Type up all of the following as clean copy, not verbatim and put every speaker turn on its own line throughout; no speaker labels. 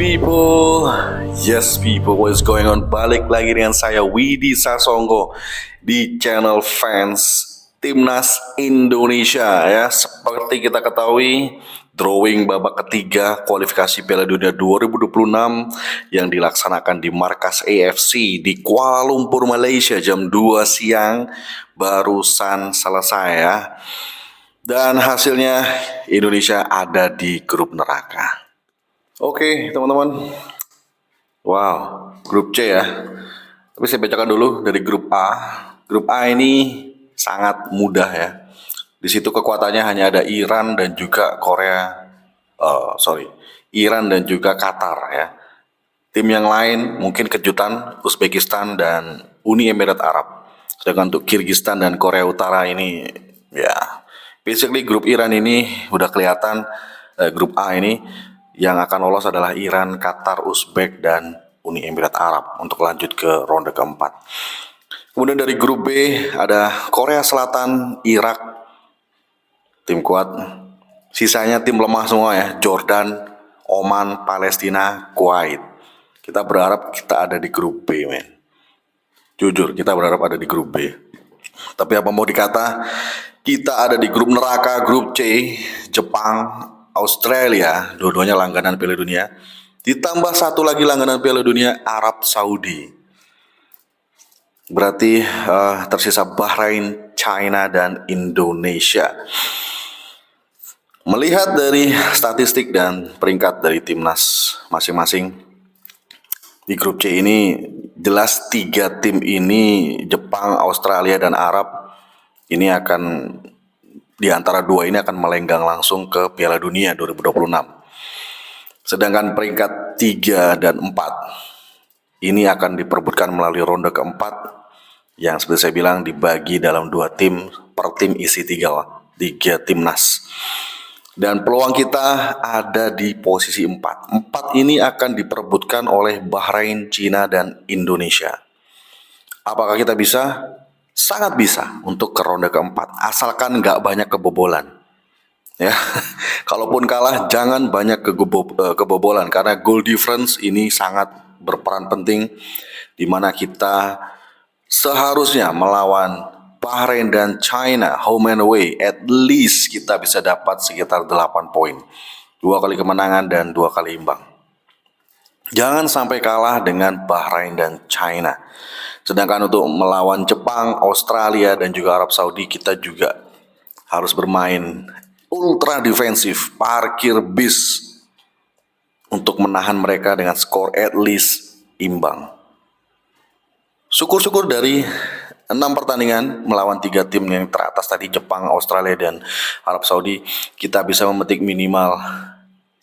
people, yes people, what is going on? Balik lagi dengan saya Widi Sasongko di channel fans Timnas Indonesia ya. Seperti kita ketahui, drawing babak ketiga kualifikasi Piala Dunia 2026 yang dilaksanakan di markas AFC di Kuala Lumpur, Malaysia jam 2 siang barusan selesai ya. Dan hasilnya Indonesia ada di grup neraka. Oke teman-teman, wow, grup C ya. Tapi saya bacakan dulu dari grup A. Grup A ini sangat mudah ya. Di situ kekuatannya hanya ada Iran dan juga Iran dan juga Qatar ya. Tim yang lain mungkin kejutan Uzbekistan dan Uni Emirat Arab. Sedangkan untuk Kyrgyzstan dan Korea Utara ini ya, basically grup Iran ini udah kelihatan. Grup A ini yang akan lolos adalah Iran, Qatar, Uzbek, dan Uni Emirat Arab untuk lanjut ke ronde keempat. Kemudian dari grup B ada Korea Selatan, Irak, tim kuat. Sisanya tim lemah semua ya, Jordan, Oman, Palestina, Kuwait. Kita berharap kita ada di grup B, men. Jujur, kita berharap ada di grup B. Tapi apa mau dikata, kita ada di grup neraka, grup C, Jepang, Australia, dua-duanya langganan Piala Dunia. Ditambah satu lagi langganan Piala Dunia, Arab Saudi. Berarti tersisa Bahrain, China, dan Indonesia. Melihat dari statistik dan peringkat dari timnas masing-masing, di grup C ini jelas tiga tim ini, Jepang, Australia, dan Arab, ini akan di antara dua ini akan melenggang langsung ke Piala Dunia 2026. Sedangkan peringkat 3 dan 4 ini akan diperebutkan melalui ronde keempat yang seperti saya bilang dibagi dalam dua tim, per tim isi tiga timnas. Dan peluang kita ada di posisi 4. 4 ini akan diperebutkan oleh Bahrain, Cina, dan Indonesia. Apakah kita bisa? Sangat bisa untuk ke ronde keempat, asalkan nggak banyak kebobolan. Ya, kalaupun kalah jangan banyak kebobolan karena goal difference ini sangat berperan penting, di mana kita seharusnya melawan Bahrain dan China home and away, at least kita bisa dapat sekitar 8 poin, 2 kali kemenangan dan 2 kali imbang. Jangan sampai kalah dengan Bahrain dan China. Sedangkan untuk melawan Jepang, Australia, dan juga Arab Saudi, kita juga harus bermain ultra defensif, parkir bis untuk menahan mereka dengan skor at least imbang. Syukur-syukur dari 6 pertandingan melawan 3 tim yang teratas tadi, Jepang, Australia, dan Arab Saudi, kita bisa memetik minimal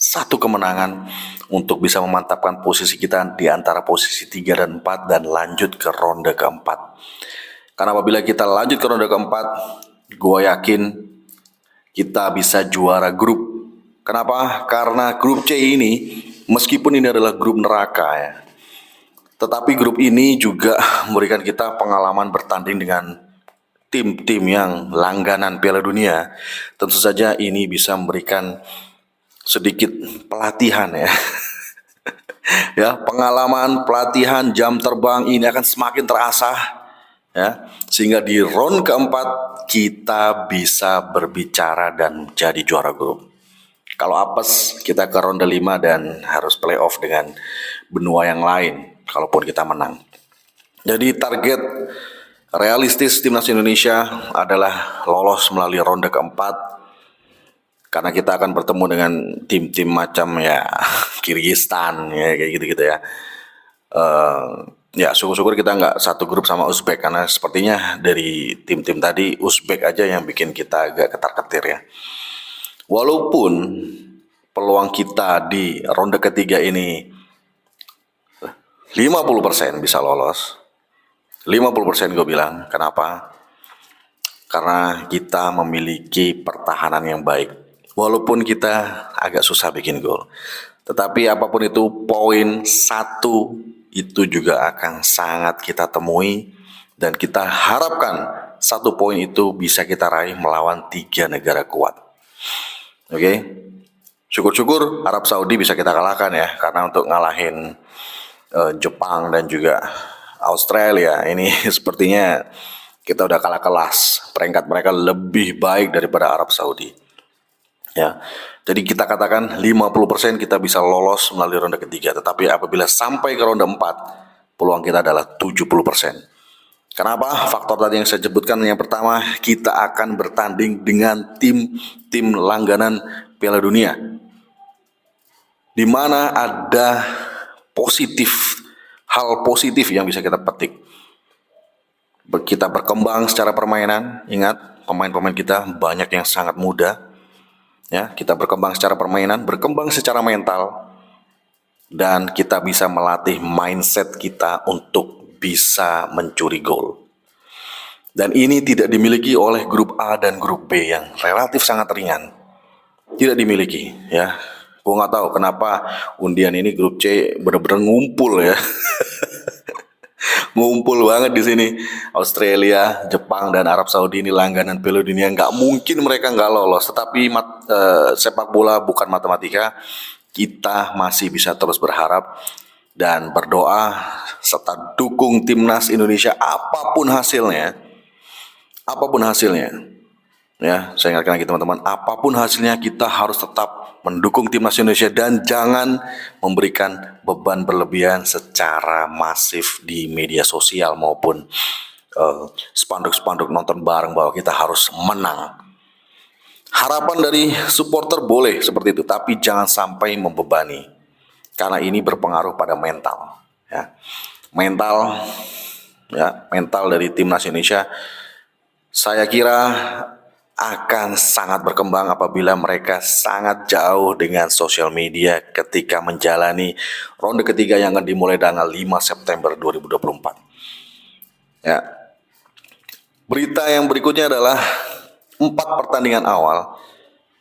1 kemenangan untuk bisa memantapkan posisi kita di antara posisi 3 dan 4 dan lanjut ke ronde keempat. Karena apabila kita lanjut ke ronde keempat, gue yakin kita bisa juara grup. Kenapa? Karena grup C ini, meskipun ini adalah grup neraka ya, tetapi grup ini juga memberikan kita pengalaman bertanding dengan tim-tim yang langganan Piala Dunia. Tentu saja ini bisa memberikan sedikit pelatihan ya. Ya, pengalaman, pelatihan, jam terbang ini akan semakin terasah ya, sehingga di round keempat kita bisa berbicara dan jadi juara grup. Kalau apes kita ke ronde 5 dan harus playoff dengan benua yang lain kalaupun kita menang. Jadi target realistis timnas Indonesia adalah lolos melalui ronde keempat, karena kita akan bertemu dengan tim-tim macam ya Kyrgyzstan ya kayak gitu-gitu ya. Ya syukur-syukur kita nggak satu grup sama Uzbek, karena sepertinya dari tim-tim tadi Uzbek aja yang bikin kita agak ketar-ketir ya. Walaupun peluang kita di ronde ketiga ini 50% bisa lolos. 50% gue bilang. Kenapa? Karena kita memiliki pertahanan yang baik. Walaupun kita agak susah bikin gol, tetapi apapun itu, poin 1 itu juga akan sangat kita temui, dan kita harapkan 1 poin itu bisa kita raih melawan 3 negara kuat. Oke? Syukur-syukur Arab Saudi bisa kita kalahkan ya, karena untuk ngalahin Jepang dan juga Australia ini sepertinya kita udah kalah kelas. Peringkat mereka lebih baik daripada Arab Saudi. Ya. Jadi kita katakan 50% kita bisa lolos melalui ronde ketiga. Tetapi apabila sampai ke ronde 4, peluang kita adalah 70%. Kenapa? Faktor tadi yang saya sebutkan. Yang pertama, kita akan bertanding dengan tim langganan Piala Dunia, di mana ada hal positif yang bisa kita petik. Kita berkembang secara permainan. Ingat, pemain-pemain kita banyak yang sangat muda. Ya, kita berkembang secara permainan, berkembang secara mental, dan kita bisa melatih mindset kita untuk bisa mencuri gol. Dan ini tidak dimiliki oleh grup A dan grup B yang relatif sangat ringan. Tidak dimiliki, ya. Gue nggak tahu kenapa undian ini grup C bener-bener ngumpul ya. Ngumpul banget di sini. Australia, Jepang, dan Arab Saudi ini langganan Piala Dunia. Nggak mungkin mereka nggak lolos. Tetapi sepak bola bukan matematika. Kita masih bisa terus berharap dan berdoa serta dukung timnas Indonesia apapun hasilnya. Apapun hasilnya. Ya, saya ingatkan lagi teman-teman, apapun hasilnya kita harus tetap mendukung timnas Indonesia dan jangan memberikan beban berlebihan secara masif di media sosial maupun spanduk-spanduk nonton bareng bahwa kita harus menang. Harapan dari supporter boleh seperti itu, tapi jangan sampai membebani, karena ini berpengaruh pada mental. Ya, mental dari timnas Indonesia, saya kira akan sangat berkembang apabila mereka sangat jauh dengan sosial media ketika menjalani ronde ketiga yang akan dimulai tanggal 5 September 2024. Ya. Berita yang berikutnya adalah 4 pertandingan awal.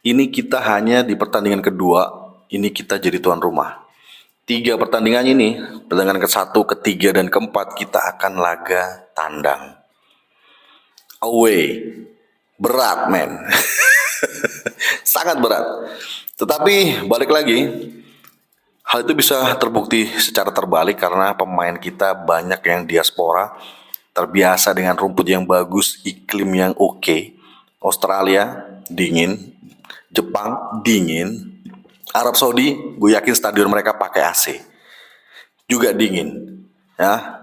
Ini kita hanya di pertandingan kedua, ini kita jadi tuan rumah. 3 pertandingan ini, pertandingan ke-1, ke-3, dan ke-4 kita akan laga tandang. Away. Berat, men. Sangat berat. Tetapi balik lagi, hal itu bisa terbukti secara terbalik karena pemain kita banyak yang diaspora, terbiasa dengan rumput yang bagus, iklim yang oke. Australia dingin, Jepang dingin, Arab Saudi gue yakin stadion mereka pakai AC, juga dingin. Ya,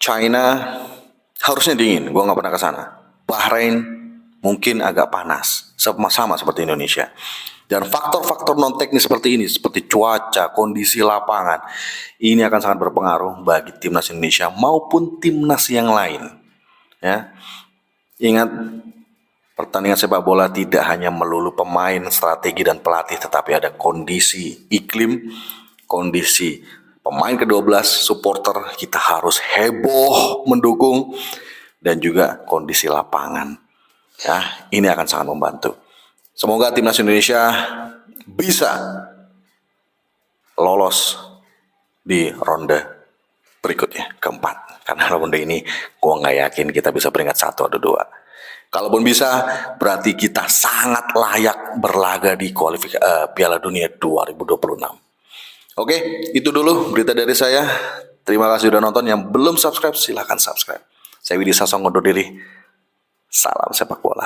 China harusnya dingin, gue nggak pernah ke sana. Bahrain mungkin agak panas, sama seperti Indonesia. Dan faktor-faktor non teknis seperti ini, seperti cuaca, kondisi lapangan, ini akan sangat berpengaruh bagi timnas Indonesia maupun timnas yang lain. Ya, ingat, pertandingan sepak bola tidak hanya melulu pemain, strategi, dan pelatih, tetapi ada kondisi iklim, kondisi pemain ke-12, supporter, kita harus heboh mendukung, dan juga kondisi lapangan. Ya, ini akan sangat membantu. Semoga timnas Indonesia bisa lolos di ronde berikutnya, keempat. Karena ronde ini gue nggak yakin kita bisa peringkat 1 atau 2. Kalaupun bisa, berarti kita sangat layak berlaga di Piala Dunia 2026. Oke, itu dulu berita dari saya. Terima kasih sudah nonton. Yang belum subscribe, silahkan subscribe. Saya Widi Sasongko undur diri. Salam sepak bola.